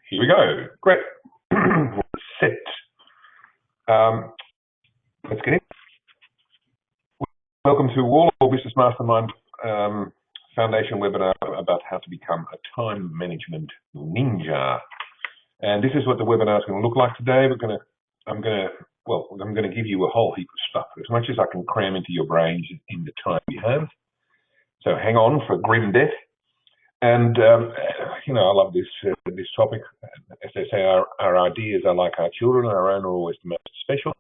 Here we go. Great. Set. Let's get in. Welcome to All Business Mastermind Foundation webinar about how to become a time management ninja. And this is what the webinar is going to look like today. I'm going to give you a whole heap of stuff, as much as I can cram into your brains in the time you have. So hang on for grim death. And I love this topic. As they say, our ideas are like our children. Our own are always the most special.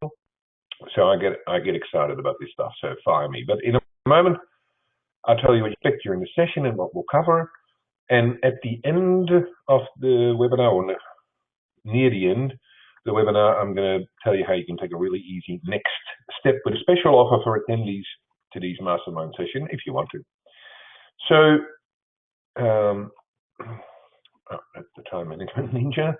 So I get excited about this stuff. So fire me. But in a moment, I'll tell you what you expect during the session and what we'll cover. And at the end of the webinar, or near the end of the webinar, I'm going to tell you how you can take a really easy next step with a special offer for attendees to these mastermind session if you want to. So. That's the time management ninja.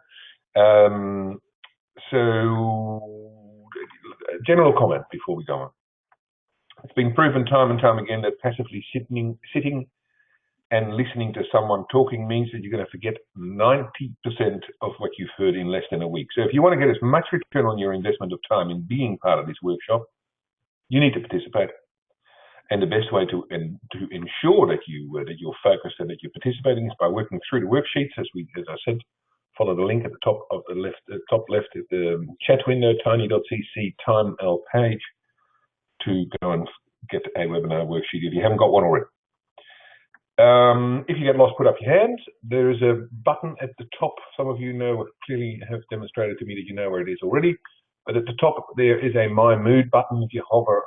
General comment before we go on. It's been proven time and time again that passively sitting and listening to someone talking means that you're going to forget 90% of what you've heard in less than a week. So if you want to get as much return on your investment of time in being part of this workshop, you need to participate. And the best way to ensure that you're focused and that you're participating is by working through the worksheets, as I said. Follow the link at the top of the top left of the chat window, tiny.cc TimeL page, to go and get a webinar worksheet if you haven't got one already. If you get lost, put up your hand. There is a button at the top. Some of you clearly have demonstrated to me that you know where it is already. But at the top there is a My Mood button. If you hover,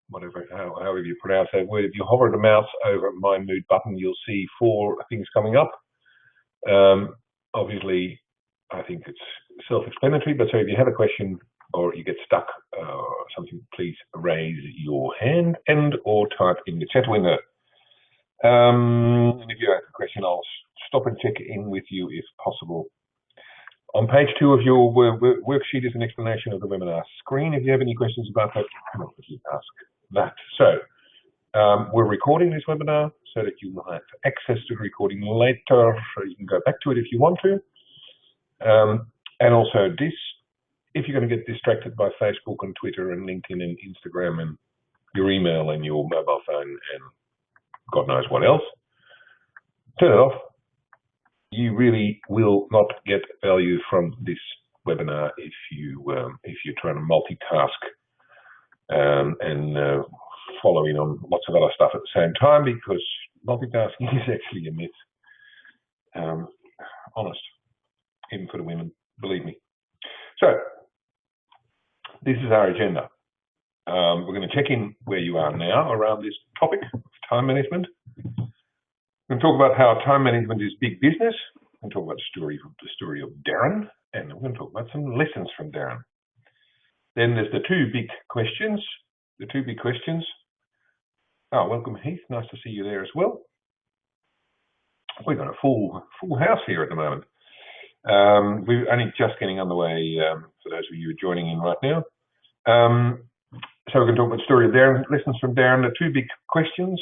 whatever, however you pronounce that word, if you hover the mouse over My Mood button, you'll see 4 things coming up. Obviously, I think it's self-explanatory, but so if you have a question or you get stuck or something, please raise your hand and or type in the chat window. And if you have a question, I'll stop and check in with you if possible. On page 2 of your worksheet is an explanation of the webinar screen. If you have any questions about that, please ask that. So we're recording this webinar so that you will have access to the recording later, so you can go back to it if you want to. And also if you're going to get distracted by Facebook and Twitter and LinkedIn and Instagram and your email and your mobile phone and God knows what else, turn it off. You really will not get value from this webinar if you're trying to multitask and following on lots of other stuff at the same time, because multitasking is actually a myth. Honest, even for the women, believe me. So this is our agenda. We're going to check in where you are now around this topic of time management. We're going to talk about how time management is big business. We're going to talk about the story of Darren, and we're going to talk about some lessons from Darren. Then there's the 2 big questions. The 2 big questions. Oh, welcome Heath. Nice to see you there as well. We've got a full house here at the moment. We're only just getting underway for those of you joining in right now. So we're going to talk about the story of Darren, lessons from Darren, the 2 big questions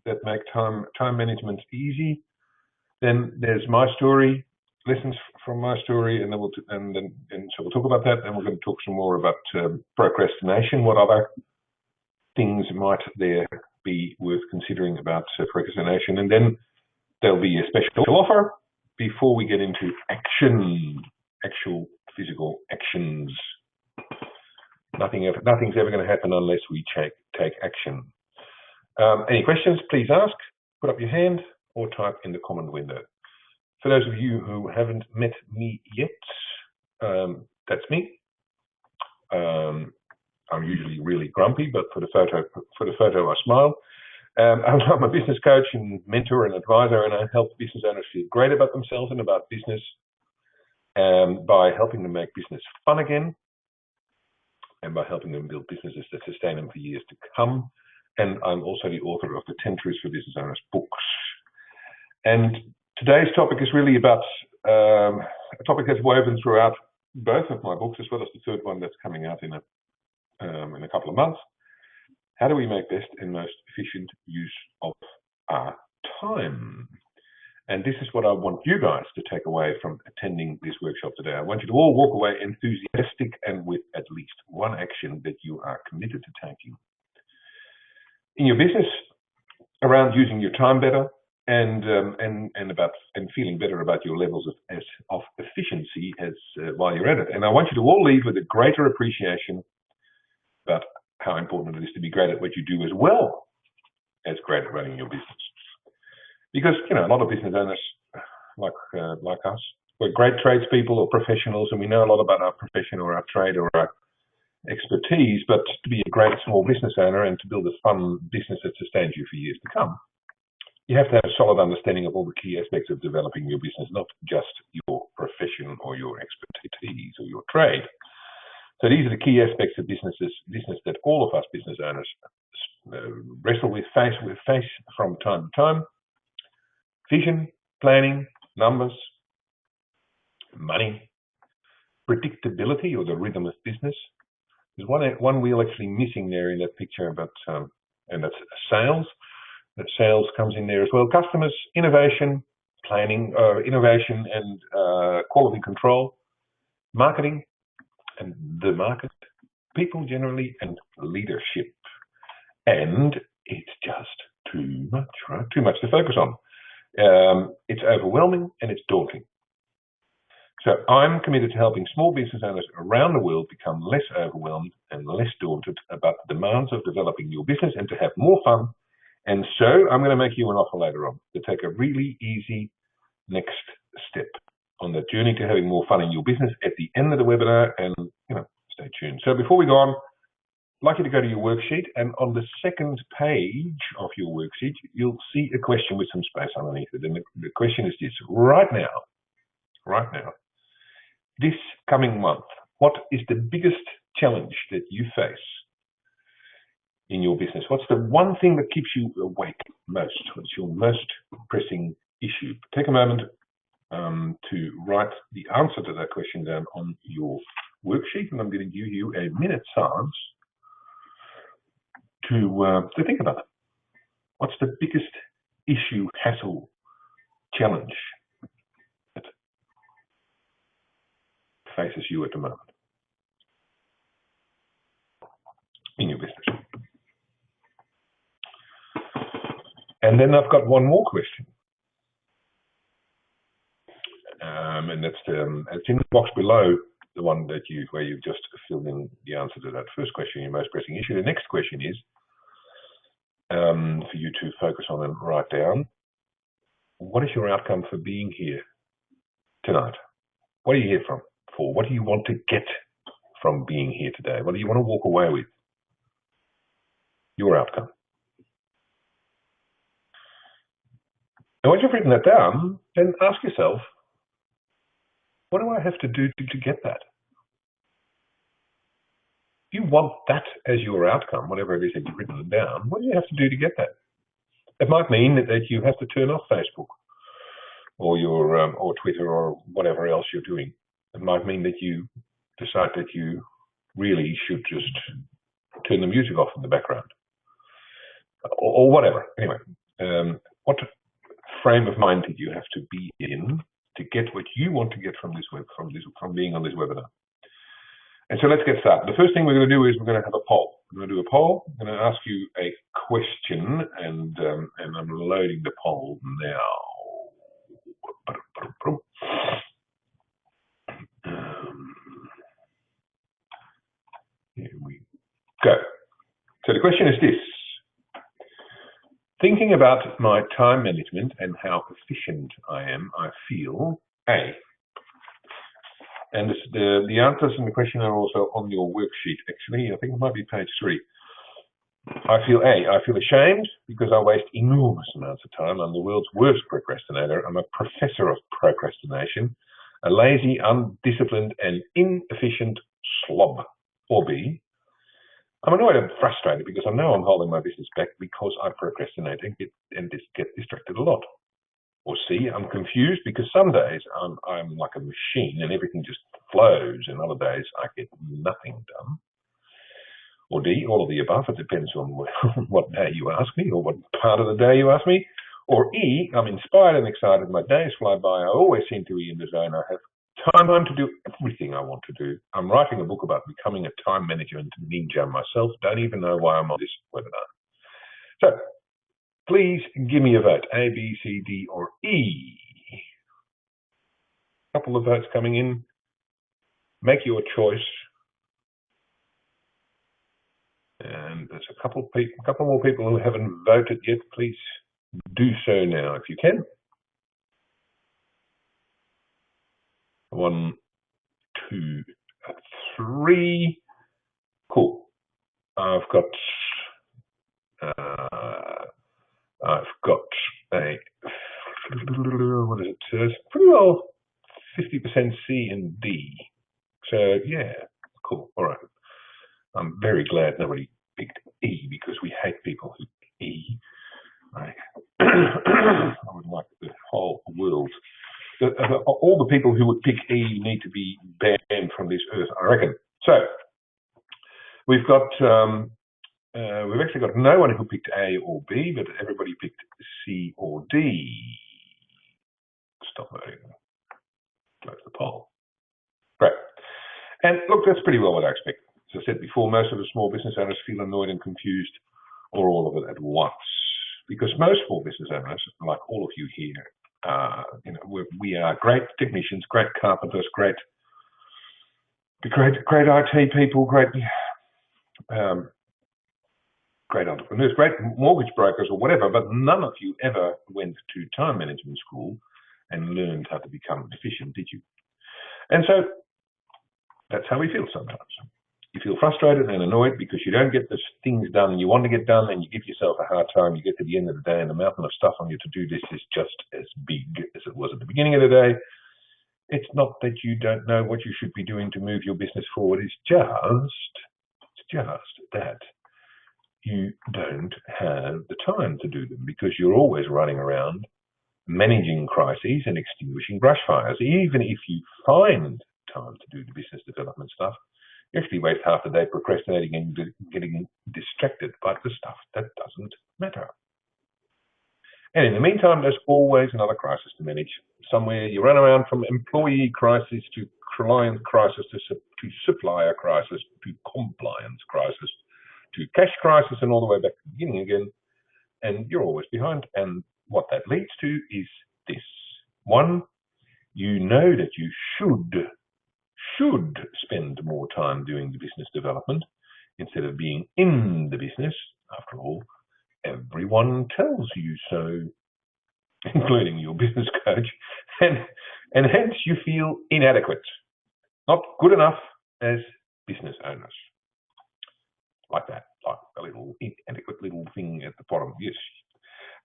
that make time management easy. Then there's my story, lessons from my story, and then so we'll talk about that. And we're going to talk some more about procrastination. What other things might there be worth considering about procrastination? And then there'll be a special offer before we get into actual physical actions. Nothing's ever going to happen unless we take action. Any questions, please ask, put up your hand, or type in the comment window. For those of you who haven't met me yet, that's me. I'm usually really grumpy, but for the photo I smile. I'm a business coach and mentor and advisor, and I help business owners feel great about themselves and about business by helping them make business fun again, and by helping them build businesses that sustain them for years to come. And I'm also the author of the 10 Truths for Business Owners books. And today's topic is really about a topic that's woven throughout both of my books, as well as the 3rd one that's coming out in a couple of months. How do we make best and most efficient use of our time? And this is what I want you guys to take away from attending this workshop today. I want you to all walk away enthusiastic and with at least one action that you are committed to taking in your business around using your time better and feeling better about your levels of efficiency while you're at it. And I want you to all leave with a greater appreciation about how important it is to be great at what you do as well as great at running your business. Because, you know, a lot of business owners like us, we're great tradespeople or professionals, and we know a lot about our profession or our trade or our expertise, but to be a great small business owner and to build a fun business that sustains you for years to come, you have to have a solid understanding of all the key aspects of developing your business, not just your profession or your expertise or your trade. So these are the key aspects of business that all of us business owners wrestle with, face from time to time. Vision, planning, numbers, money, predictability or the rhythm of business. There's one wheel actually missing there in that picture, but and that's sales. That sales comes in there as well. Customers, innovation, planning, innovation and quality control, marketing and the market, people generally, and leadership. And it's just too much, right? Too much to focus on. It's overwhelming and it's daunting. So I'm committed to helping small business owners around the world become less overwhelmed and less daunted about the demands of developing your business and to have more fun. And so I'm going to make you an offer later on to take a really easy next step on the journey to having more fun in your business at the end of the webinar, and stay tuned. So before we go on, I'd like you to go to your worksheet, and on the second page of your worksheet, you'll see a question with some space underneath it. And the question is this: right now, this coming month, what is the biggest challenge that you face in your business? What's the one thing that keeps you awake most? What's your most pressing issue? Take a moment to write the answer to that question down on your worksheet, and I'm going to give you a minute's silence to think about it. What's the biggest issue, hassle, challenge that faces you at the moment in your business? And then I've got one more question. And that's it's in the box below the one that where you've just filled in the answer to that first question, your most pressing issue. The next question is for you to focus on and write down: what is your outcome for being here tonight? What are you here for? What do you want to get from being here today? What do you want to walk away with? Your outcome. And once you've written that down, then ask yourself, what do I have to do to get that? If you want that as your outcome, whatever it is that you've written down, what do you have to do to get that? It might mean that you have to turn off Facebook or or Twitter or whatever else you're doing. It might mean that you decide that you really should just turn the music off in the background or whatever. Anyway, what frame of mind did you have to be in to get what you want to get from being on this webinar? And so let's get started. The first thing we're going to do is we're going to have a poll. I'm going to do a poll. I'm going to ask you a question, and I'm loading the poll now. Here we go. So the question is this: thinking about my time management and how efficient I am, I feel A. And the answers in the question are also on your worksheet, actually. I think it might be page 3. I feel A. I feel ashamed because I waste enormous amounts of time. I'm the world's worst procrastinator. I'm a professor of procrastination, a lazy, undisciplined, and inefficient slob. Or B. I'm annoyed and frustrated because I know I'm holding my business back because I procrastinate and get distracted a lot. Or C, I'm confused because some days I'm like a machine and everything just flows, and other days I get nothing done. Or D, all of the above. It depends on what day you ask me or what part of the day you ask me. Or E, I'm inspired and excited. My days fly by. I always seem to be in the zone. I have time to do everything I want to do. I'm writing a book about becoming a time management ninja myself. Don't even know why I'm on this webinar. So please give me a vote, A, B, C, D, or E. A couple of votes coming in. Make your choice. And there's a couple more people who haven't voted yet. Please do so now if you can. 1, 2, 3. Cool. I've got a, what is it? Pretty well 50% C and D. So yeah, cool. All right. I'm very glad nobody picked E, because we hate people who pick E. I would like the whole world. All the people who would pick E need to be banned from this earth, I reckon. So we've actually got no one who picked A or B, but everybody picked C or D. Stop voting. Close the poll. Great. And look, that's pretty well what I expect. As I said before, most of the small business owners feel annoyed and confused, or all of it at once. Because most small business owners, like all of you here, we are great technicians, great carpenters, great IT people, great entrepreneurs, great mortgage brokers or whatever, but none of you ever went to time management school and learned how to become efficient, did you? And so that's how we feel sometimes. You feel frustrated and annoyed because you don't get the things done you want to get done, and you give yourself a hard time. You get to the end of the day and the mountain of stuff on your to-do list is just as big as it was at the beginning of the day. It's not that you don't know what you should be doing to move your business forward. It's just that you don't have the time to do them, because you're always running around managing crises and extinguishing brush fires. Even if you find time to do the business development stuff, you actually waste half the day procrastinating and getting distracted by the stuff that doesn't matter. And in the meantime, there's always another crisis to manage. Somewhere you run around from employee crisis to client crisis to supplier crisis to compliance crisis to cash crisis, and all the way back to the beginning again. And you're always behind. And what that leads to is this. One, you know that you should spend more time doing the business development instead of being in the business. After all, everyone tells you so, including your business coach, and hence you feel inadequate, not good enough as business owners. Like that, like a little inadequate little thing at the bottom. Yes.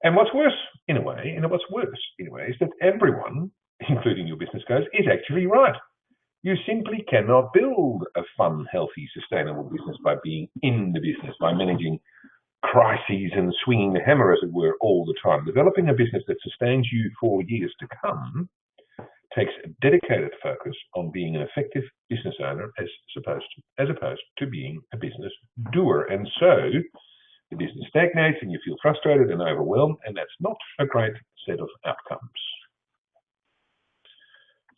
And what's worse, in a way, is that everyone, including your business coach, is actually right. You simply cannot build a fun, healthy, sustainable business by being in the business, by managing crises and swinging the hammer, as it were, all the time. Developing a business that sustains you for years to come takes a dedicated focus on being an effective business owner as opposed to being a business doer. And so the business stagnates and you feel frustrated and overwhelmed, and that's not a great set of outcomes.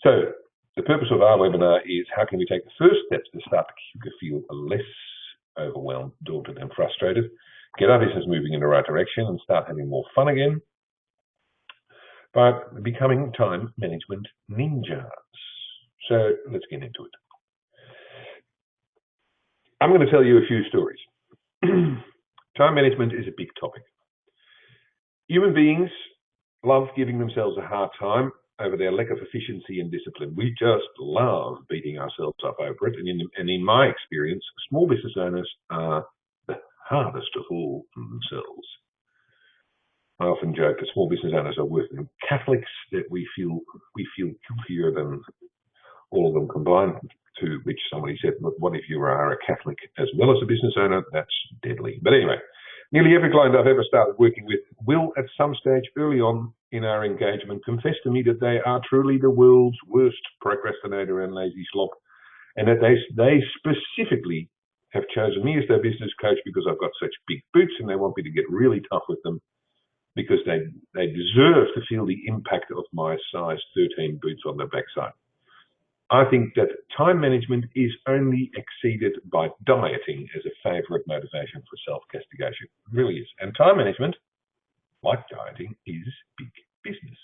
So the purpose of our webinar is how can we take the first steps to start to feel less overwhelmed, daunted, and frustrated, get our business moving in the right direction, and start having more fun again by becoming time management ninjas. So let's get into it. I'm going to tell you a few stories. Time management is a big topic. Human beings love giving themselves a hard time over their lack of efficiency and discipline. We just love beating ourselves up over it. And in my experience, small business owners are the hardest of all themselves. I often joke that small business owners are worse than Catholics, that we feel guiltier than all of them combined, to which somebody said, look, what if you are a Catholic as well as a business owner? That's deadly. But anyway, nearly every client I've ever started working with will at some stage early on in our engagement confess to me that they are truly the world's worst procrastinator and lazy slop, and that they specifically have chosen me as their business coach because I've got such big boots and they want me to get really tough with them because they deserve to feel the impact of my size 13 boots on their backside. I think that time management is only exceeded by dieting as a favorite motivation for self-castigation. It really is. And time management, like dieting, is big business.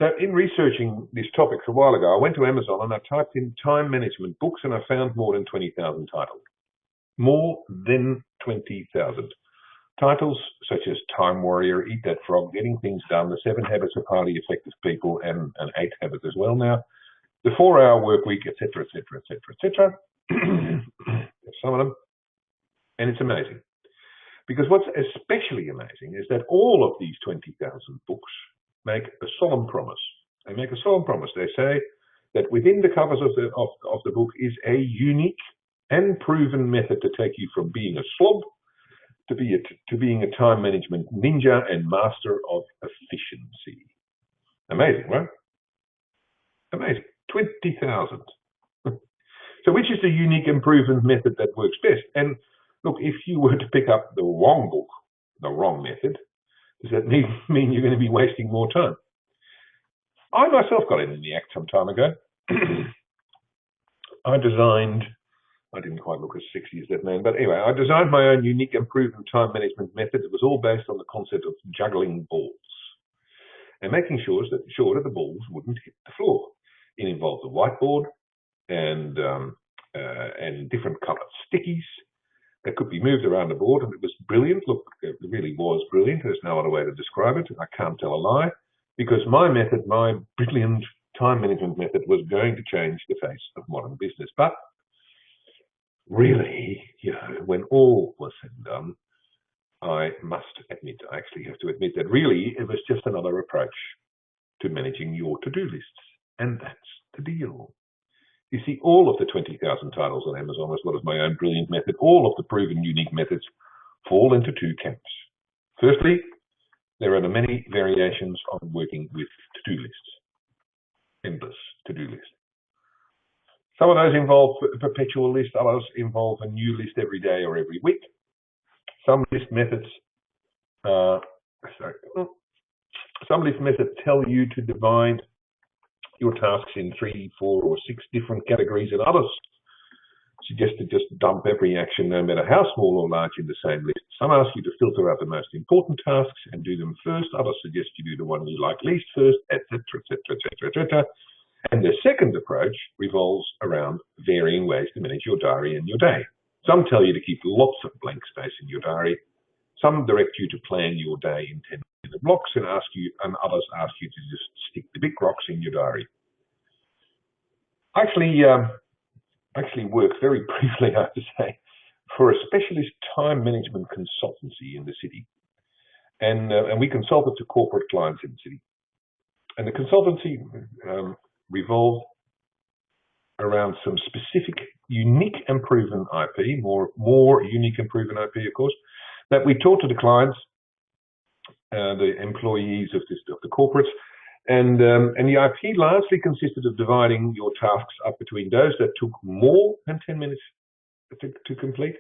So in researching this topic a while ago, I went to Amazon and I typed in time management books and I found more than 20,000 titles. More than 20,000. Titles such as Time Warrior, Eat That Frog, Getting Things Done, The 7 Habits of Highly Effective People, and 8 Habits as well now, The 4-Hour Work Week, etc., etc., etc., etc. Some of them. And it's amazing. Because what's especially amazing is that all of these 20,000 books make a solemn promise. They make a solemn promise. They say that within the covers of the book is a unique and proven method to take you from being a slob to being a time management ninja and master of efficiency. Amazing, right? Amazing. 20,000. So which is the unique and proven method that works best? And look, if you were to pick up the wrong book, the wrong method, does that mean you're going to be wasting more time? I myself got in the act some time ago. I didn't quite look as sexy as that man, but anyway, I designed my own unique and proven time management method. It was all based on the concept of juggling balls and making sure that the balls wouldn't hit the floor. It involved a whiteboard and different coloured stickies that could be moved around the board, and it was brilliant. Look, it really was brilliant. There's no other way to describe it. I can't tell a lie, because my method, my brilliant time management method, was going to change the face of modern business. But really, when all was said and done, I actually have to admit that really it was just another approach to managing your to-do lists. And that's the deal. You see, all of the 20,000 titles on Amazon, as well as my own brilliant method, all of the proven unique methods fall into two camps. Firstly, there are the many variations on working with to-do lists. Endless to-do lists. Some of those involve a perpetual list, others involve a new list every day or every week. Some list methods tell you to divide your tasks in 3, 4, or 6 different categories, and others suggest to just dump every action, no matter how small or large, in the same list. Some ask you to filter out the most important tasks and do them first. Others suggest you do the one you like least first, etc., etc., etc., etc. And the second approach revolves around varying ways to manage your diary and your day. Some tell you to keep lots of blank space in your diary. Some direct you to plan your day in 10-minute blocks, and others ask you to just stick the big rocks in your diary. I actually worked very briefly, I have to say, for a specialist time management consultancy in the city. And we consulted to corporate clients in the city. And the consultancy revolved around some specific, unique and proven IP, more unique and proven IP, of course, that we taught to the clients, the employees of the corporates, and the IP largely consisted of dividing your tasks up between those that took more than 10 minutes to complete,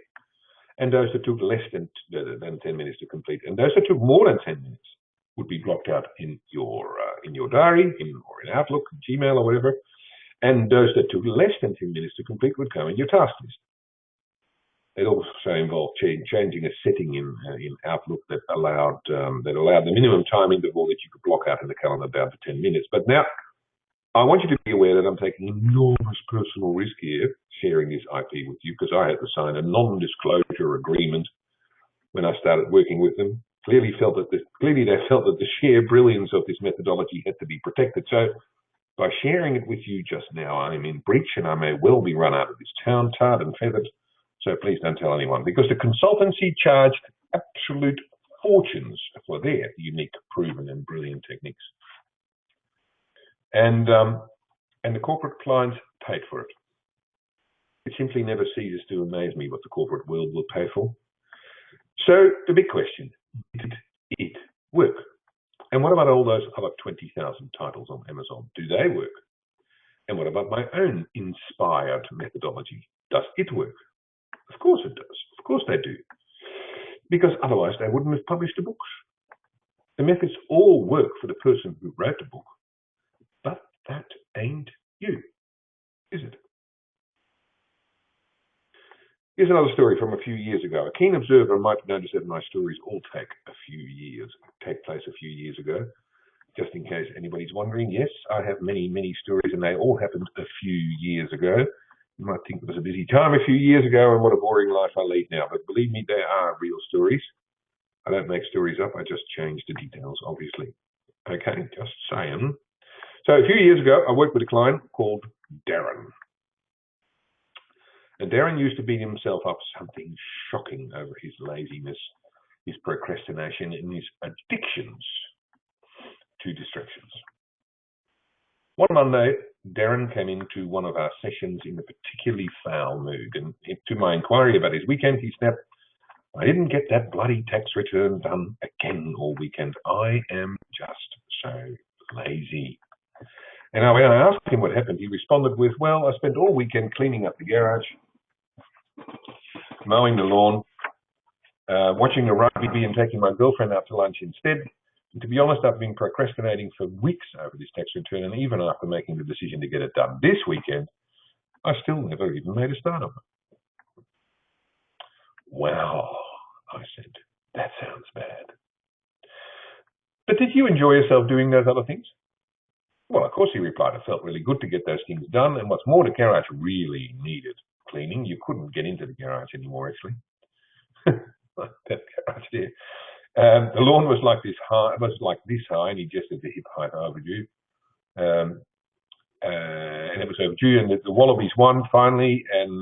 and those that took less than 10 minutes to complete, and those that took more than 10 minutes would be blocked out in your diary, or in Outlook, Gmail, or whatever, and those that took less than 10 minutes to complete would go in your task list. It also involved changing a setting in Outlook that allowed the minimum time interval that you could block out in the calendar down to 10 minutes. But now, I want you to be aware that I'm taking enormous personal risk here, sharing this IP with you, because I had to sign a non-disclosure agreement when I started working with them. Clearly, they felt that the sheer brilliance of this methodology had to be protected. So, by sharing it with you just now, I'm in breach, and I may well be run out of this town, tarred and feathered. So please don't tell anyone, because the consultancy charged absolute fortunes for their unique, proven, and brilliant techniques. And the corporate clients paid for it. It simply never ceases to amaze me what the corporate world will pay for. So the big question, did it work? And what about all those other 20,000 titles on Amazon? Do they work? And what about my own inspired methodology? Does it work? Of course it does. Of course they do. because otherwise they wouldn't have published the books. The methods all work for the person who wrote the book, but that ain't you, is it? Here's another story from a few years ago. A keen observer might notice that my stories all take place a few years ago. Just in case anybody's wondering, yes, I have many, many stories, and they all happened a few years ago. You might think it was a busy time a few years ago and what a boring life I lead now, but believe me, they are real stories. I don't make stories up, I just change the details, obviously. Okay, just saying. So a few years ago, I worked with a client called Darren. And Darren used to beat himself up something shocking over his laziness, his procrastination, and his addictions to distractions. One Monday, Darren came into one of our sessions in a particularly foul mood, and to my inquiry about his weekend, he snapped, "I didn't get that bloody tax return done again all weekend. I am just so lazy." And when I asked him what happened, he responded with, "Well, I spent all weekend cleaning up the garage, mowing the lawn, watching the rugby and taking my girlfriend out to lunch instead. And to be honest, I've been procrastinating for weeks over this tax return, and even after making the decision to get it done this weekend, I still never even made a start on it." "Wow," I said, "that sounds bad. But did you enjoy yourself doing those other things?" "Well, of course," he replied. "It felt really good to get those things done, and what's more, the garage really needed cleaning. You couldn't get into the garage anymore, actually." That garage there. The lawn was like this high, and he just at the hip height overdue. And it was overdue, and the Wallabies won finally, and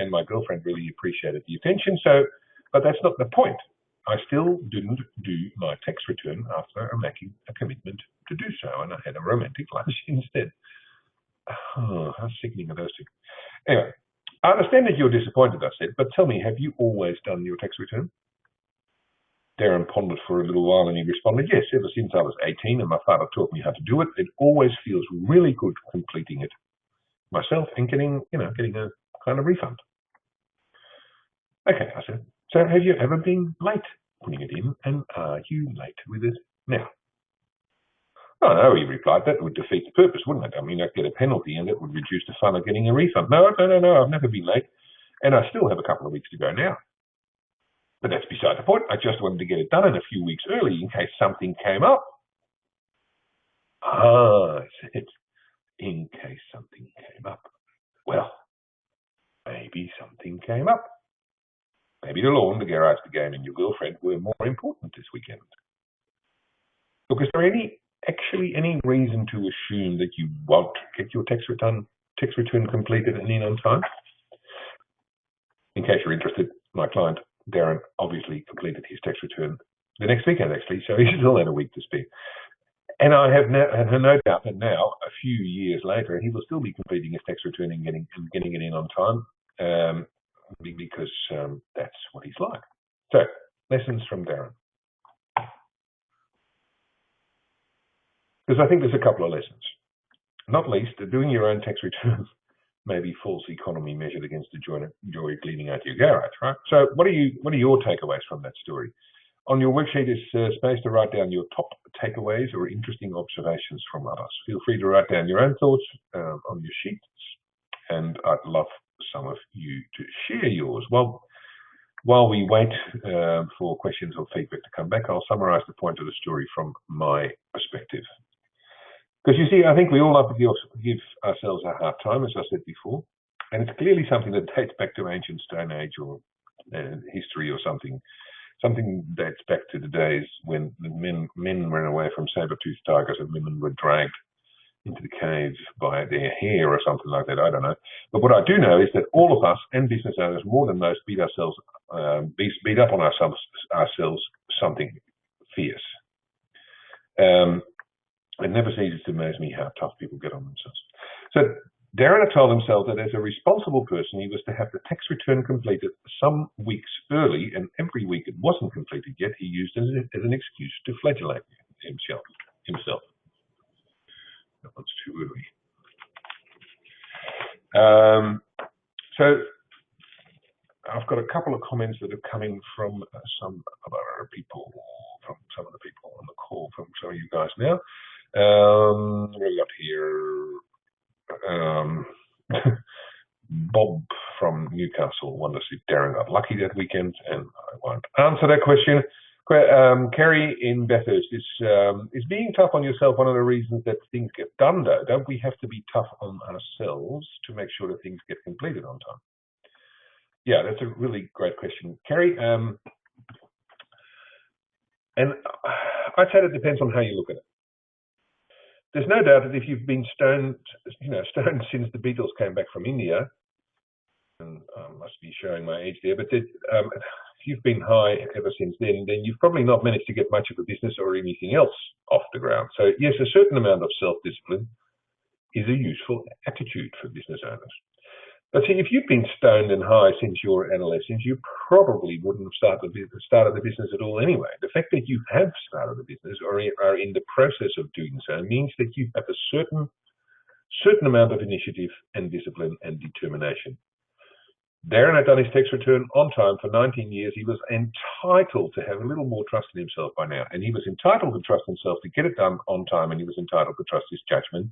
my girlfriend really appreciated the attention. But that's not the point. I still didn't do my tax return after making a commitment to do so, and I had a romantic lunch instead. Oh, how sickening are those two? Anyway, I understand that you're disappointed, I said, but tell me, have you always done your tax return? Darren pondered for a little while and he responded, "Yes, ever since I was 18 and my father taught me how to do it. It always feels really good completing it myself and getting a kind of refund." "Okay," I said, "so have you ever been late putting it in, and are you late with it now?" "Oh, no," he replied, "that would defeat the purpose, wouldn't it? I mean, I'd get a penalty and it would reduce the fun of getting a refund. No, I've never been late, and I still have a couple of weeks to go now. But that's beside the point. I just wanted to get it done in a few weeks early in case something came up." "Ah," I said, "in case something came up. Well, maybe something came up. Maybe the lawn, the garage, the game, and your girlfriend were more important this weekend. Look, is there actually any reason to assume that you won't get your tax return completed and in on time?" In case you're interested, my client, Darren, obviously completed his tax return the next weekend, actually, so he still had a week to spare. And I have no doubt that now, a few years later, he will still be completing his tax return and getting it in on time, because that's what he's like. So, lessons from Darren. Because I think there's a couple of lessons. Not least, doing your own tax returns may be false economy measured against the joy of cleaning out your garage, right? So what are your takeaways from that story? On your worksheet is space to write down your top takeaways or interesting observations from others. Feel free to write down your own thoughts on your sheets, and I'd love some of you to share yours. Well, while we wait for questions or feedback to come back, I'll summarize the point of the story from my perspective. Because you see, I think we all love to give ourselves a hard time, as I said before, and it's clearly something that dates back to ancient Stone Age or history or something. Something dates back to the days when the men ran away from saber-toothed tigers and women were dragged into the caves by their hair or something like that. I don't know. But what I do know is that all of us and business owners, more than most, beat up on ourselves something fierce. It never ceases to amaze me how tough people get on themselves. So Darren had told himself that as a responsible person, he was to have the tax return completed some weeks early, and every week it wasn't completed yet, he used it as an excuse to flagellate himself. That one's too early. So I've got a couple of comments that are coming from some other people, from some of the people on the call, from some of you guys now. What have we got here? Bob from Newcastle wonders if Darren got lucky that weekend, and I won't answer that question. Kerry in Bathurst is being tough on yourself one of the reasons that things get done, though? Don't we have to be tough on ourselves to make sure that things get completed on time? Yeah, that's a really great question, Kerry. And I'd say it depends on how you look at it. There's no doubt that if you've been stoned since the Beatles came back from India, and I must be showing my age there, but if you've been high ever since then you've probably not managed to get much of a business or anything else off the ground. So yes, a certain amount of self-discipline is a useful attitude for business owners. But see, if you've been stoned and high since your adolescence, you probably wouldn't have started the business at all anyway. The fact that you have started the business or are in the process of doing so means that you have a certain amount of initiative and discipline and determination. Darren had done his tax return on time for 19 years. He was entitled to have a little more trust in himself by now. And he was entitled to trust himself to get it done on time, and he was entitled to trust his judgment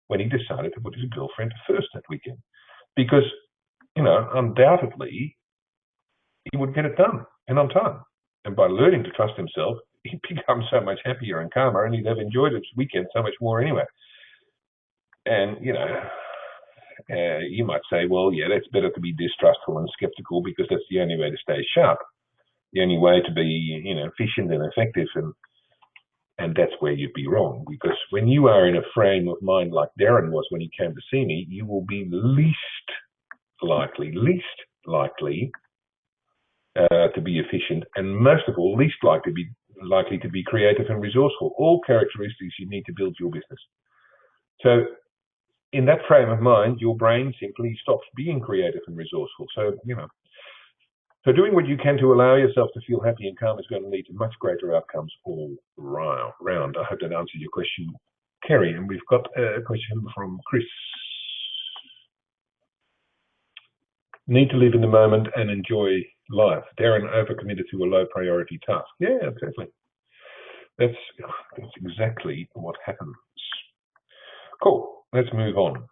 when he decided to put his girlfriend first that weekend. Because, undoubtedly, he would get it done and on time. And by learning to trust himself, he'd become so much happier and calmer, and he'd have enjoyed his weekend so much more anyway. And, you might say, well, yeah, that's better to be distrustful and skeptical because that's the only way to stay sharp, the only way to be, efficient and effective. And that's where you'd be wrong, because when you are in a frame of mind like Darren was when he came to see me, you will be least likely to be efficient, and most of all, least likely to be creative and resourceful. All characteristics you need to build your business. So in that frame of mind, your brain simply stops being creative and resourceful. So doing what you can to allow yourself to feel happy and calm is going to lead to much greater outcomes all round. I hope that answers your question, Kerry. And we've got a question from Chris. Need to live in the moment and enjoy life. Darren overcommitted to a low priority task. Yeah, exactly. That's exactly what happens. Cool. Let's move on.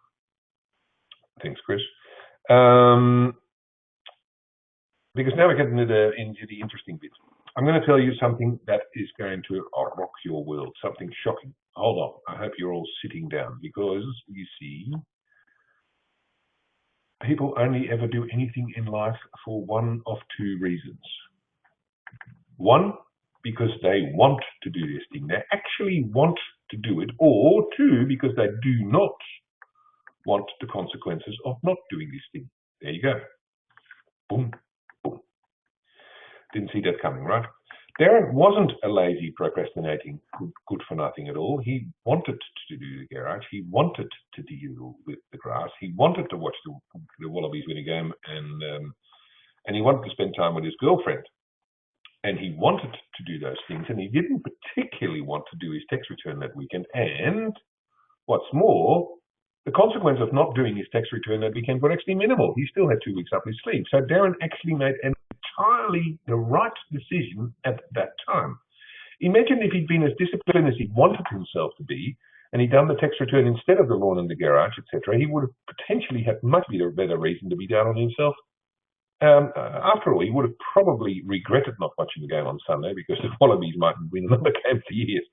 Thanks, Chris. Because now we're getting into the interesting bit. I'm going to tell you something that is going to rock your world, something shocking. Hold on. I hope you're all sitting down, because you see, people only ever do anything in life for one of two reasons. One, because they want to do this thing. They actually want to do it. Or two, because they do not want the consequences of not doing this thing. There you go. Boom. Didn't see that coming, right? Darren wasn't a lazy, procrastinating, good for nothing at all. He wanted to do the garage. He wanted to deal with the grass. He wanted to watch the Wallabies win a game, and he wanted to spend time with his girlfriend. And he wanted to do those things, and he didn't particularly want to do his tax return that weekend. And what's more, the consequence of not doing his tax return that weekend were actually minimal. He still had 2 weeks up his sleeve. So Darren actually made entirely the right decision at that time. Imagine if he'd been as disciplined as he wanted himself to be, and he'd done the tax return instead of the lawn and the garage, etc. He would have potentially had much better reason to be down on himself. After all, he would have probably regretted not watching the game on Sunday, because the Wallabies mightn't win another game for years.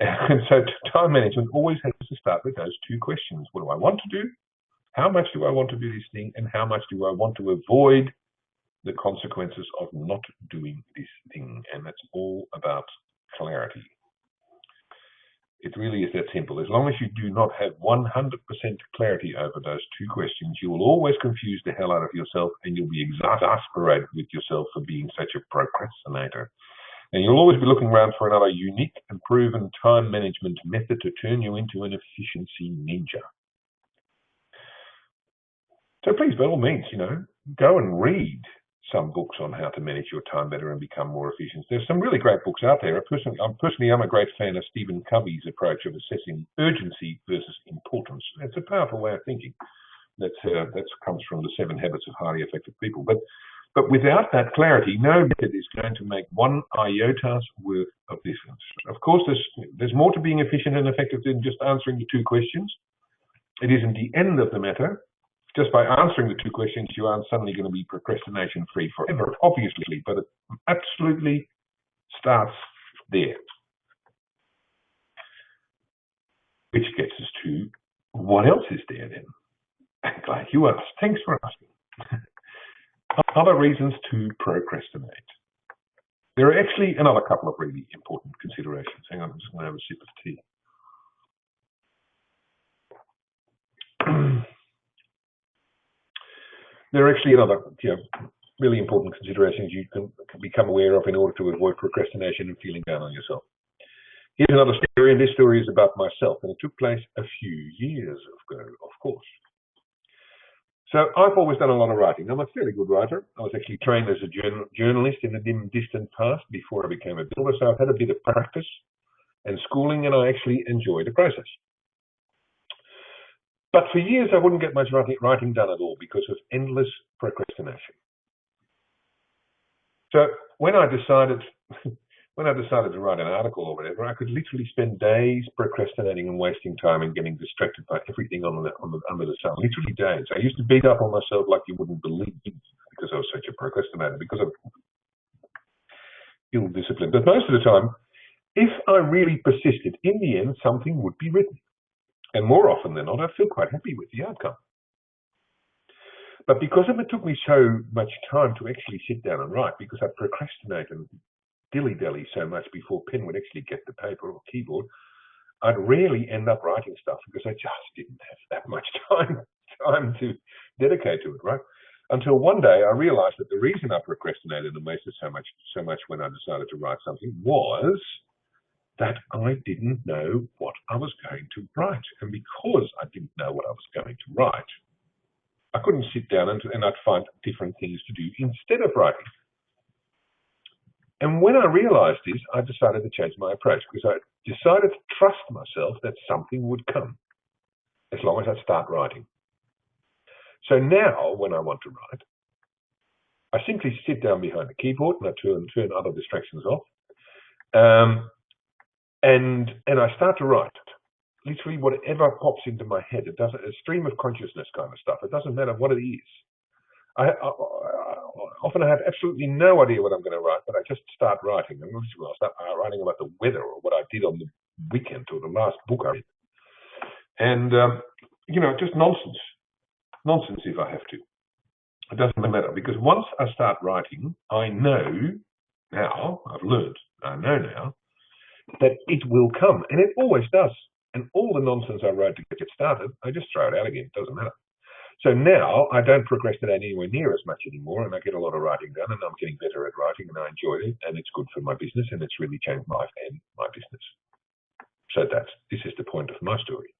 And so time management always has to start with those two questions. What do I want to do? How much do I want to do this thing? And how much do I want to avoid the consequences of not doing this thing? And that's all about clarity. It really is that simple. As long as you do not have 100% clarity over those two questions, you will always confuse the hell out of yourself, and you'll be exasperated with yourself for being such a procrastinator. And you'll always be looking around for another unique and proven time management method to turn you into an efficiency ninja. So please, by all means, go and read some books on how to manage your time better and become more efficient. There's some really great books out there. I'm a great fan of Stephen Covey's approach of assessing urgency versus importance. It's a powerful way of thinking. That comes from the 7 Habits of Highly Effective People. But But without that clarity, no method is going to make one iota's worth of difference. Of course, there's more to being efficient and effective than just answering the 2 questions. It isn't the end of the matter. Just by answering the 2 questions, you aren't suddenly going to be procrastination-free forever, obviously, but it absolutely starts there. Which gets us to, what else is there then? I'm glad you asked. Thanks for asking. Other reasons to procrastinate. There are actually another couple of really important considerations. Hang on, I'm just going to have a sip of tea. There are actually another really important considerations you can become aware of in order to avoid procrastination and feeling down on yourself. Here's another story, and this story is about myself, and it took place a few years ago, of course. So I've always done a lot of writing. I'm a fairly good writer. I was actually trained as a journalist in the dim, distant past before I became a builder, so I've had a bit of practice and schooling, and I actually enjoy the process. But for years, I wouldn't get much writing done at all because of endless procrastination. So when I decided to write an article or whatever, I could literally spend days procrastinating and wasting time and getting distracted by everything under the sun. Literally days. I used to beat up on myself like you wouldn't believe because I was such a procrastinator, because of ill discipline. But most of the time, if I really persisted, in the end, something would be written. And more often than not, I'd feel quite happy with the outcome. But because it took me so much time to actually sit down and write, because I'd procrastinate and dilly-dally so much before pen would actually get the paper or keyboard, I'd rarely end up writing stuff because I just didn't have that much time to dedicate to it, right? Until one day I realized that the reason I procrastinated and wasted so much when I decided to write something was that I didn't know what I was going to write. And because I didn't know what I was going to write, I couldn't sit down and I'd find different things to do instead of writing. And when I realized this, I decided to change my approach, because I decided to trust myself that something would come as long as I start writing. So now when I want to write, I simply sit down behind the keyboard and I turn other distractions off. And I start to write. Literally whatever pops into my head. It doesn't, a stream of consciousness kind of stuff. It doesn't matter what it is. I often have absolutely no idea what I'm going to write, but I just start writing. And I'll start writing about the weather or what I did on the weekend or the last book I read. And, just nonsense. Nonsense if I have to. It doesn't matter, because once I start writing, I know now, I know now, that it will come, and it always does. And all the nonsense I wrote to get started, I just throw it out again. It doesn't matter. So now I don't procrastinate anywhere near as much anymore, and I get a lot of writing done, and I'm getting better at writing, and I enjoy it, and it's good for my business, and it's really changed my life and my business. So this is the point of my story.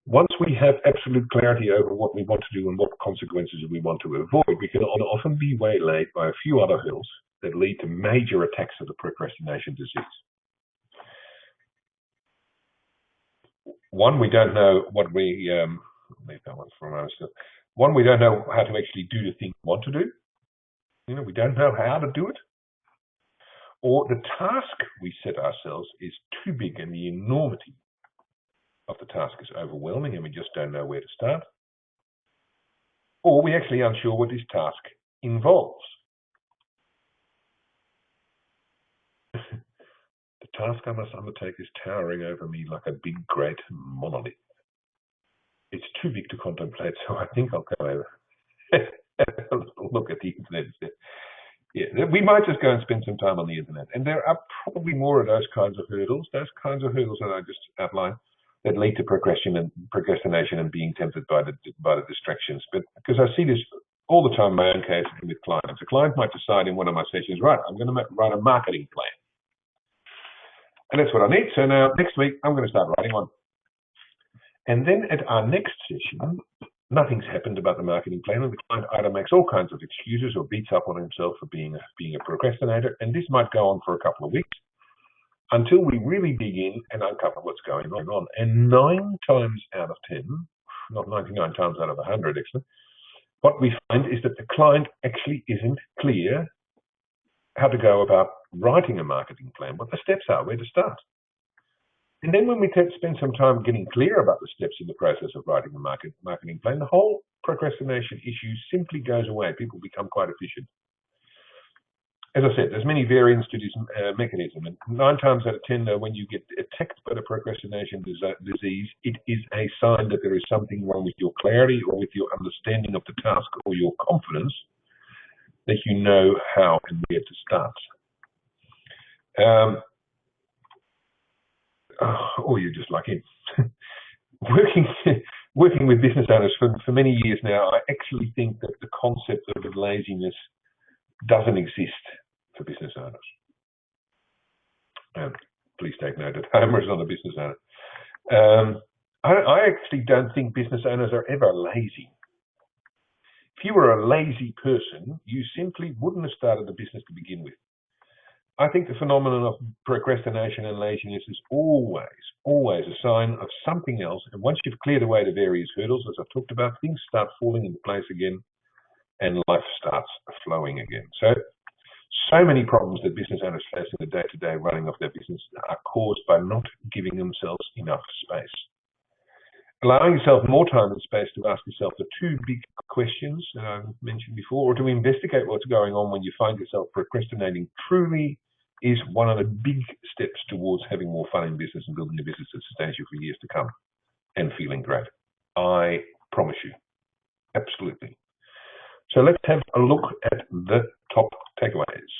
Once we have absolute clarity over what we want to do and what consequences we want to avoid, we can often be waylaid by a few other hills that lead to major attacks of the procrastination disease. One, we don't know what we leave that one for a moment. One, we don't know how to actually do the thing we want to do. We don't know how to do it. Or the task we set ourselves is too big and the enormity of the task is overwhelming and we just don't know where to start. Or we're actually unsure what this task involves. The task I must undertake is towering over me like a big, great monolith. It's too big to contemplate, so I think I'll go over look at the internet instead. Yeah, we might just go and spend some time on the internet. And there are probably more of those kinds of hurdles that I just outlined, that lead to procrastination and being tempted by the distractions. But because I see this all the time in my own case with clients. A client might decide in one of my sessions, right, I'm going to write a marketing plan. And that's what I need. So now next week, I'm going to start writing one. And then at our next session, nothing's happened about the marketing plan, and the client either makes all kinds of excuses or beats up on himself for being a procrastinator. And this might go on for a couple of weeks until we really dig in and uncover what's going on. And 9 times out of 10, not 99 times out of 100 actually, what we find is that the client actually isn't clear how to go about writing a marketing plan, what the steps are, where to start. And then when we spend some time getting clear about the steps in the process of writing a marketing plan, the whole procrastination issue simply goes away. People become quite efficient. As I said, there's many variants to this mechanism, and 9 times out of 10, though, when you get attacked by the procrastination disease, it is a sign that there is something wrong with your clarity or with your understanding of the task or your confidence that you know how and where to start. Or you're just lucky. Working with business owners for many years now, I actually think that the concept of laziness doesn't exist for business owners. And please take note that Homer is not a business owner. I actually don't think business owners are ever lazy. If you were a lazy person, you simply wouldn't have started a business to begin with. I think the phenomenon of procrastination and laziness is always a sign of something else. And once you've cleared away the various hurdles, as I've talked about, things start falling into place again and life starts flowing again. So many problems that business owners face in the day-to-day running of their business are caused by not giving themselves enough space. Allowing yourself more time and space to ask yourself the 2 big questions that I mentioned before, or to investigate what's going on when you find yourself procrastinating, truly is one of the big steps towards having more fun in business and building a business that sustains you for years to come and feeling great. I promise you. Absolutely. So let's have a look at the top takeaways.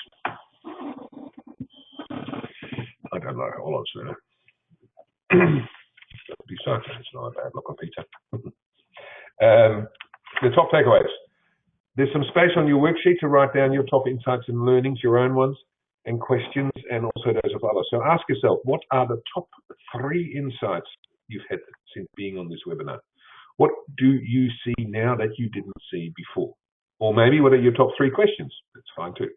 I don't know. Hold on, sir. Besides, it's not a bad look on Peter. The top takeaways. There's some space on your worksheet to write down your top insights and learnings, your own ones, and questions, and also those of others. So ask yourself, what are the top 3 insights you've had since being on this webinar? What do you see now that you didn't see before? Or maybe what are your top 3 questions? That's fine too.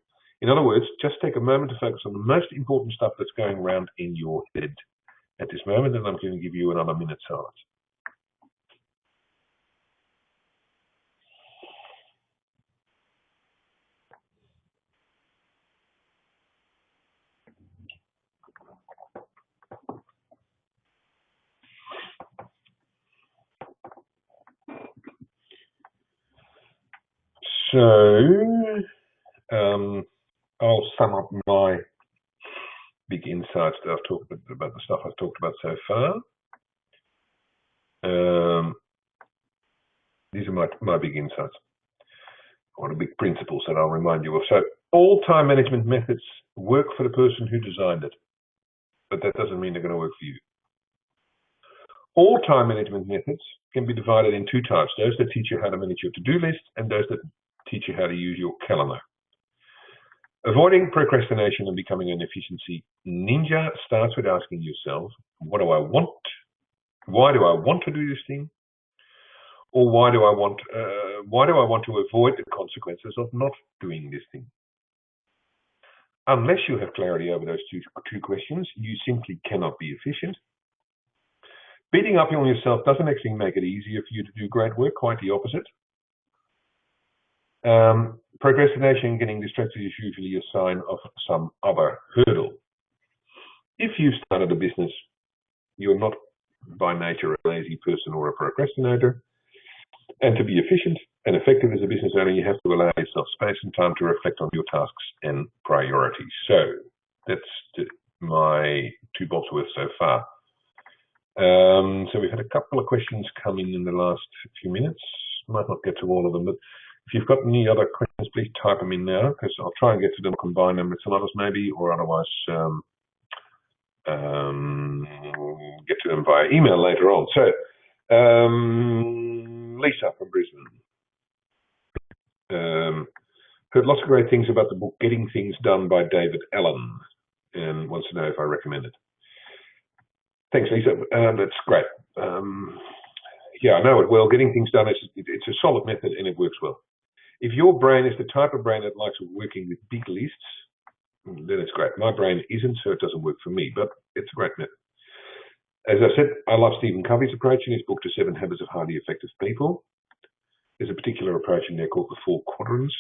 In other words, just take a moment to focus on the most important stuff that's going around in your head at this moment, and I'm going to give you another minute's silence. So, I'll sum up my big insights that I've talked about, the stuff I've talked about so far. These are my big insights, or the big principles that I'll remind you of. So, all time management methods work for the person who designed it, but that doesn't mean they're going to work for you. All time management methods can be divided in 2 types, those that teach you how to manage your to-do list and those that teach you how to use your calendar. Avoiding procrastination and becoming an efficiency ninja starts with asking yourself, what do I want? Why do I want to do this thing? Or why do I want to avoid the consequences of not doing this thing? Unless you have clarity over those two questions, you simply cannot be efficient. Beating up on yourself doesn't actually make it easier for you to do great work, quite the opposite. Procrastination and getting distracted is usually a sign of some other hurdle. If you started a business, you're not by nature a lazy person or a procrastinator. And to be efficient and effective as a business owner, you have to allow yourself space and time to reflect on your tasks and priorities. So that's my 2 bob worth so far. So we've had a couple of questions come in the last few minutes. Might not get to all of them, but if you've got any other questions, please type them in now, because I'll try and get to them, combine them with some others maybe, or otherwise get to them via email later on. So, Lisa from Brisbane. Heard lots of great things about the book Getting Things Done by David Allen, and wants to know if I recommend it. Thanks, Lisa. That's great. Yeah, I know it well. Getting things done, it's a solid method and it works well. If your brain is the type of brain that likes working with big lists, then it's great. My brain isn't, so it doesn't work for me, but it's a great method. As I said, I love Stephen Covey's approach in his book, The 7 Habits of Highly Effective People. there's a particular approach in there called the 4 quadrants.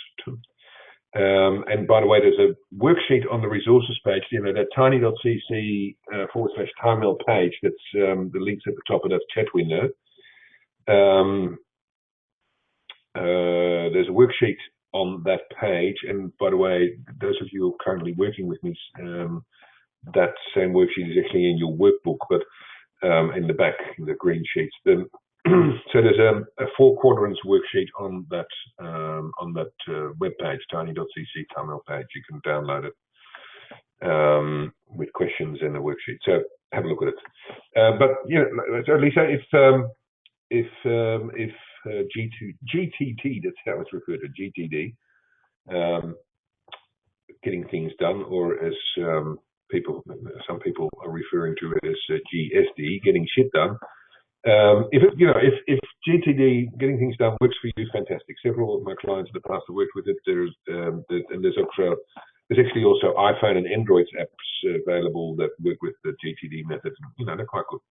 And by the way, there's a worksheet on the resources page, that tiny.cc /timemail page. That's the links at the top of that chat window. There's a worksheet on that page. And by the way, those of you who are currently working with me, that same worksheet is actually in your workbook, but in the back, in the green sheets. So there's a 4 quadrants worksheet on that web page, tiny.cc timemail page. You can download it with questions in the worksheet. So have a look at it. But at least if GTD, that's how it's referred to, GTD, getting things done, or as some people are referring to it as GSD, getting shit done. If GTD, getting things done, works for you, fantastic. Several of my clients in the past have worked with it. There's actually also iPhone and Android apps available that work with the GTD method. They're quite good.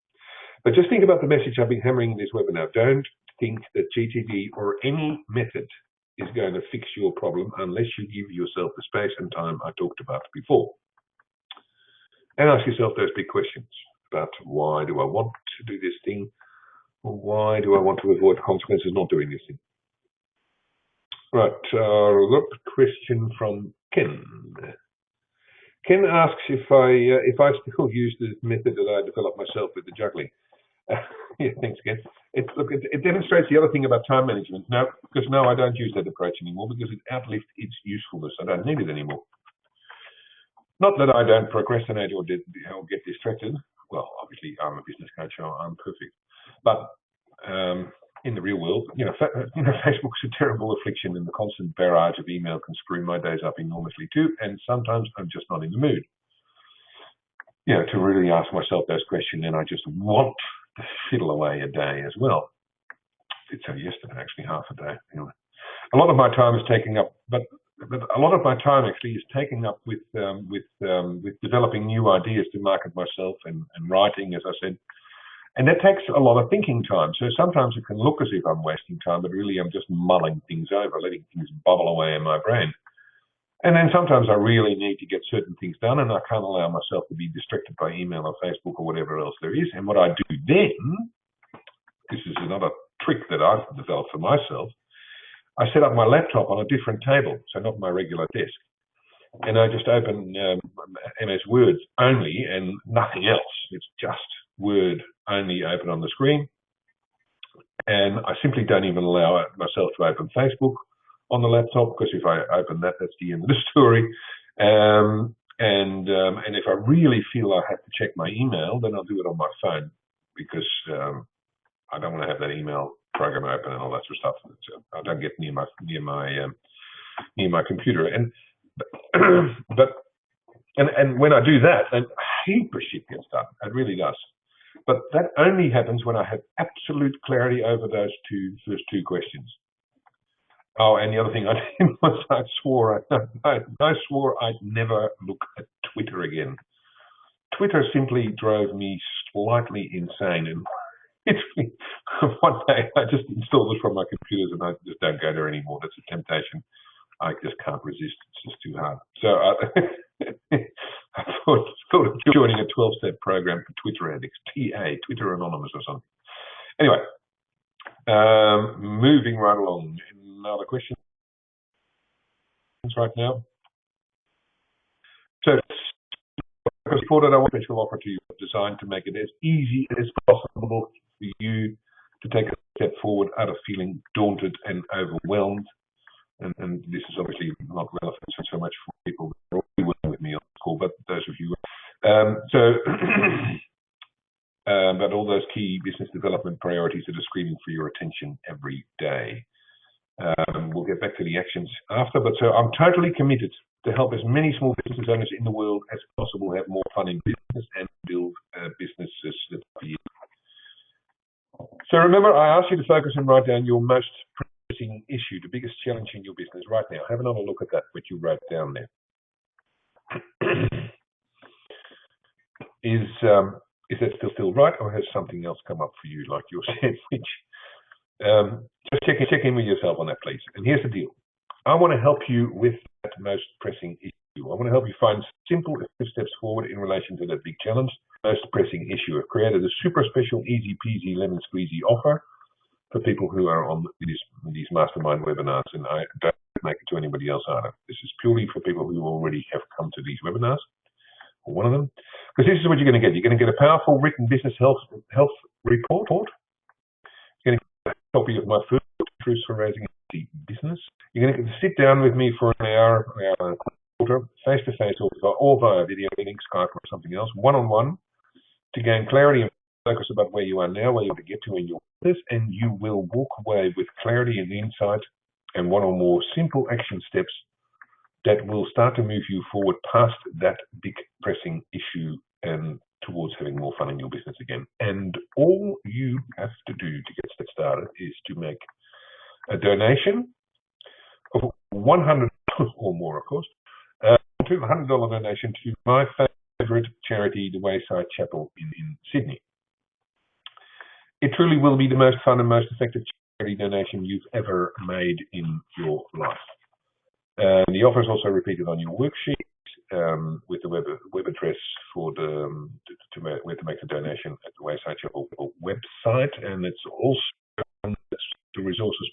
But just think about the message I've been hammering in this webinar. Don't think that GTD or any method is going to fix your problem unless you give yourself the space and time I talked about before. And ask yourself those big questions about why do I want to do this thing, or why do I want to avoid consequences not doing this thing. Right, look, question from Ken. Ken asks if I still use the method that I developed myself with the juggling. Yeah, thanks, Ken. It demonstrates the other thing about time management. No, I don't use that approach anymore because it outlived its usefulness. I don't need it anymore. Not that I don't procrastinate or get distracted. Well, obviously, I'm a business coach, so I'm perfect. But in the real world, Facebook's a terrible affliction, and the constant barrage of email can screw my days up enormously too. And sometimes I'm just not in the mood, to really ask myself those questions. And I just want to fiddle away a day as well. I did so yesterday, actually, half a day. Anyway, a lot of my time is taking up, but a lot of my time actually is taken up with developing new ideas to market myself and writing, as I said. And that takes a lot of thinking time. So sometimes it can look as if I'm wasting time, but really I'm just mulling things over, letting things bubble away in my brain. And then sometimes I really need to get certain things done, and I can't allow myself to be distracted by email or Facebook or whatever else there is. And what I do then, this is another trick that I've developed for myself, I set up my laptop on a different table, so not my regular desk. And I just open MS Word only and nothing else. It's just Word only open on the screen. And I simply don't even allow myself to open Facebook on the laptop, because if I open that, that's the end of the story. And if I really feel I have to check my email, then I'll do it on my phone, because I don't want to have that email program open and all that sort of stuff. So I don't get near my computer. And when I do that, then a heap of shit gets done. It really does. But that only happens when I have absolute clarity over those first two questions. Oh, and the other thing I did was I swore I'd never look at Twitter again. Twitter simply drove me slightly insane, and one day I just installed it from my computers and I just don't go there anymore. That's a temptation I just can't resist. It's just too hard. So I thought of joining a 12-step program for Twitter addicts, TA, Twitter Anonymous or something. Anyway, moving right along. Another question right now. So, before that, I want a special offer to you, designed to make it as easy as possible for you to take a step forward out of feeling daunted and overwhelmed. And this is obviously not relevant so much for people that are already working with me on the call, but those of you. But all those key business development priorities that are screaming for your attention every day. We'll get back to the actions after, but so I'm totally committed to help as many small business owners in the world as possible have more fun in business and build businesses that are for you. So remember, I asked you to focus and write down your most pressing issue, the biggest challenge in your business right now. Have another look at that, which you wrote down there. Is that still right, or has something else come up for you, like your sandwich? Just check in with yourself on that, please. And here's the deal. I want to help you with that most pressing issue. I want to help you find simple steps forward in relation to that big challenge, most pressing issue. I've created a super special, easy peasy, lemon squeezy offer for people who are on these mastermind webinars, and I don't make it to anybody else either. This is purely for people who already have come to these webinars, or one of them, because this is what you're going to get. You're going to get a powerful written business health report. You're going to get a copy of my food truths for raising a business. You're going to sit down with me for an hour and a quarter, face-to-face, or via video link, Skype, or something else, one-on-one, to gain clarity and focus about where you are now, where you want to get to in your business, and you will walk away with clarity and insight and one or more simple action steps that will start to move you forward past that big pressing issue and towards having more fun in your business again. And all you have to do to get that started is to make a donation of $100 or more, of course, $100 donation to my favorite charity, the Wayside Chapel in Sydney. It truly will be the most fun and most effective charity donation you've ever made in your life. The offer is also repeated on your worksheet with the web address for where to make the donation at the Wayside Chapel website, and it's also on the resources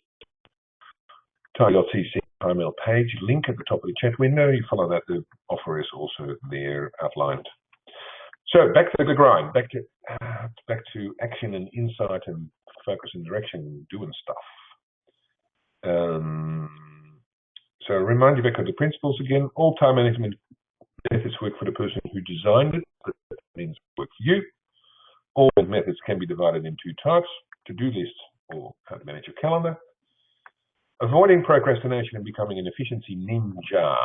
Thai.cc email page link at the top of the chat window. You follow that, the offer is also there outlined. So back to the grind, back to action and insight and focus and direction, doing stuff. So remind you back of the principles again. All time management methods work for the person who designed it. That means work for you. All methods can be divided into two types: to-do list or how to manage your calendar. Avoiding procrastination and becoming an efficiency ninja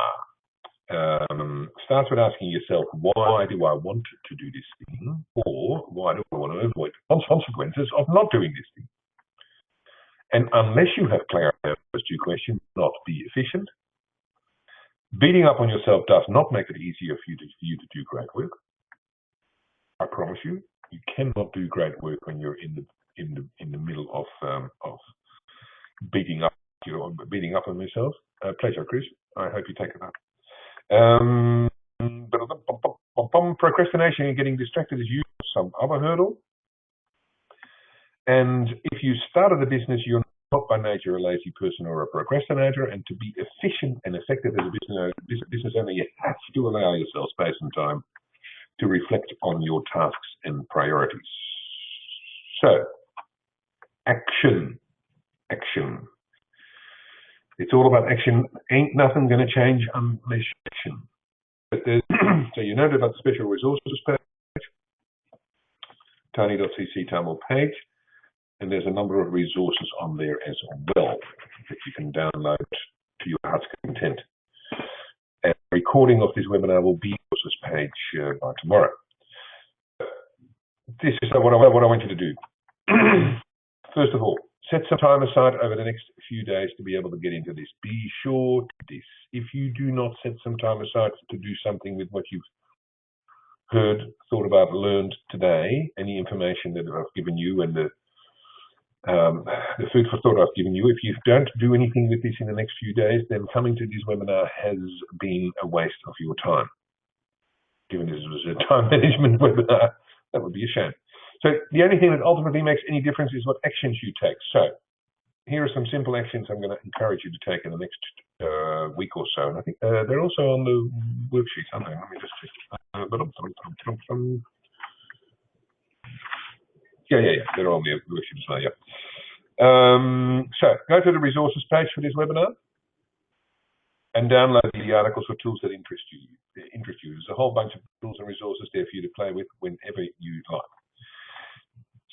starts with asking yourself, why do I want to do this thing? Or why do I want to avoid consequences of not doing this thing? And unless you have clarity on those two questions, not be efficient. Beating up on yourself does not make it easier for you to do great work. I promise you, you cannot do great work when you're in the middle of beating up on yourself. Pleasure, Chris. I hope you take it up. Procrastination and getting distracted is usually some other hurdle. And if you started a business, you're not by nature a lazy person or a procrastinator. And to be efficient and effective as a business owner, you have to allow yourself space and time to reflect on your tasks and priorities. So, action. It's all about action. Ain't nothing going to change unless action. But so you know about the special resources page, tiny.cc Tamil page, and there's a number of resources on there as well that you can download to your heart's content. And the recording of this webinar will be on this page by tomorrow. This is what I want you to do. First of all, set some time aside over the next few days to be able to get into this. Be sure to this. If you do not set some time aside to do something with what you've heard, thought about, learned today, any information that I've given you and the food for thought I've given you, if you don't do anything with this in the next few days, then coming to this webinar has been a waste of your time. Given this was a time management webinar, that would be a shame. So the only thing that ultimately makes any difference is what actions you take. So here are some simple actions I'm going to encourage you to take in the next week or so. And I think they're also on the worksheet, aren't they? Let me just check. Yeah. They're on the worksheet as well, yeah. So go to the resources page for this webinar and download the articles or tools that interest you. There's a whole bunch of tools and resources there for you to play with whenever you like.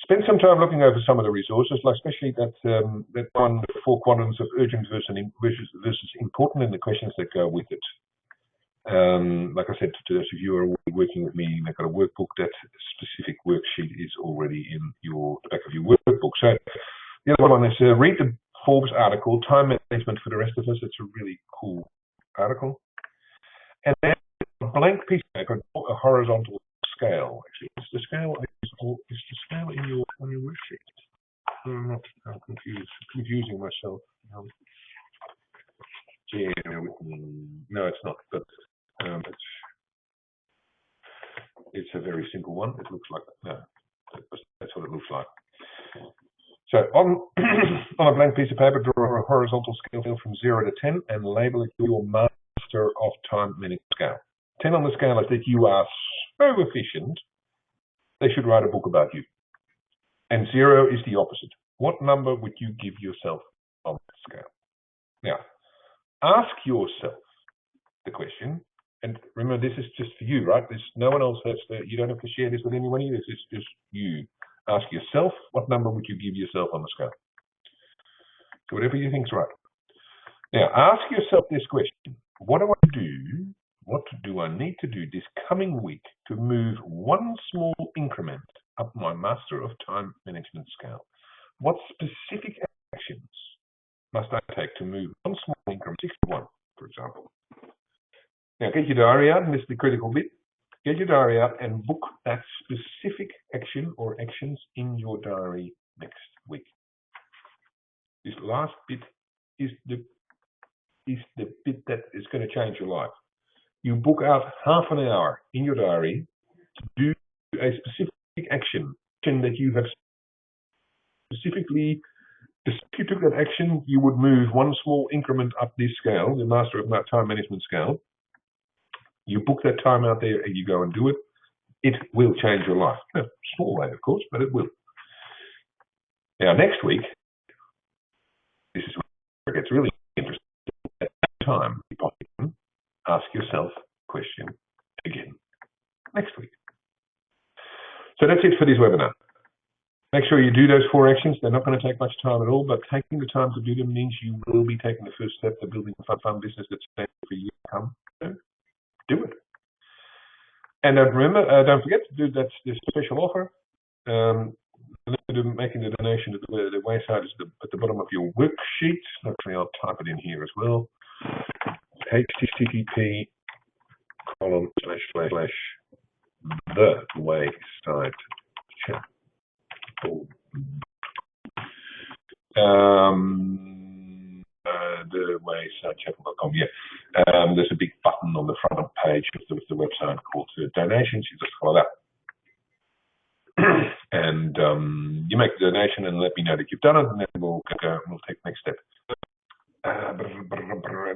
Spend some time looking over some of the resources, like especially that one, the 4 quadrants of urgent versus important, and the questions that go with it. Like I said, to those of you who are working with me, they've got a workbook. That specific worksheet is already in the back of your workbook. So the other one is read the Forbes article, Time Management for the Rest of Us. It's a really cool article. And then a blank piece of paper, a horizontal scale. Actually, is the scale in your on your worksheet? confusing myself. No, it's not, but it's a very simple one. It looks like no, that's what it looks like. So on a blank piece of paper, draw a horizontal scale from 0 to 10 and label it your master of time management scale. 10 on the scale is that you are so efficient, they should write a book about you. And 0 is the opposite. What number would you give yourself on that scale? Now, ask yourself the question, and remember, this is just for you, right? There's no one else you don't have to share this with anyone. This is just you. Ask yourself, what number would you give yourself on the scale? So whatever you think is right. Now, ask yourself this question. What do I need to do this coming week to move one small increment up my Master of Time Management scale? What specific actions must I take to move one small increment, 61, for example? Now, get your diary out, and this is the critical bit. Get your diary out and book that specific action or actions in your diary next week. This last bit is the bit that is going to change your life. You book out half an hour in your diary to do a specific action that you have specifically. If you took that action, you would move one small increment up this scale, the Master of Time Management scale. You book that time out there and you go and do it. It will change your life. No, small way, of course, but it will. Now, next week, this is where it gets really interesting. At that time, ask yourself the question again next week. So that's it for this webinar. Make sure you do those 4 actions. They're not going to take much time at all, but taking the time to do them means you will be taking the first step to building a fun business that's stable for years to come. So do it. And don't forget to do this special offer. Making the donation to the wayside is at the bottom of your worksheet. Actually, I'll type it in here as well. http://thewayside chapel. thewaysidechapel.com. Yeah. There's a big button on the front page of the website called donations. You just follow that. And you make the donation and let me know that you've done it, and then we'll take the next step. And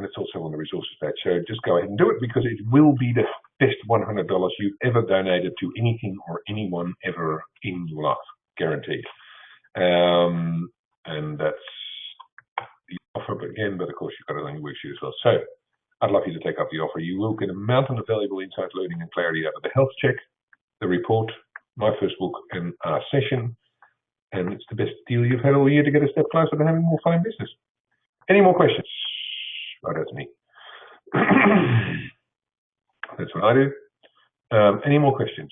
it's also on the resources page. So just go ahead and do it, because it will be the best $100 you've ever donated to anything or anyone ever in your life. Guaranteed. And that's the offer, but of course you've got it on your worksheet as well. So I'd love you to take up the offer. You will get a mountain of valuable insight, learning and clarity out of the health check, the report, my first book, and our session. And it's the best deal you've had all year to get a step closer to having more fun in business. Any more questions? Oh, that's me. That's what I do. Any more questions?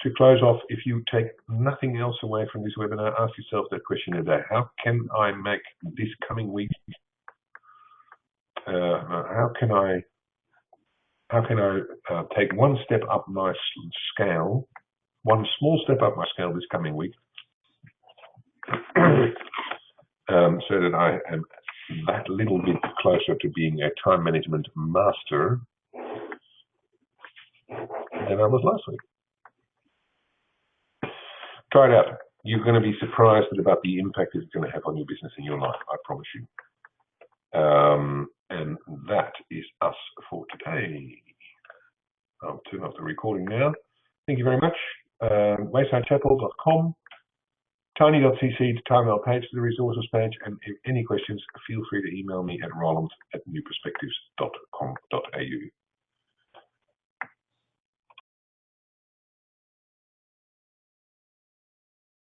To close off, if you take nothing else away from this webinar, ask yourself that question today. How can I make this coming week? How can I take one step up my scale, one small step up my scale this coming week, so that I am that little bit closer to being a time management master than I was last week. Try it out. You're going to be surprised about the impact it's going to have on your business and your life, I promise you. And that is us for today. I'll turn off the recording now. Thank you very much. waysidechapel.com, tiny.cc to timeout page to the resources page, and if any questions, feel free to email me at roland@newperspectives.com.au.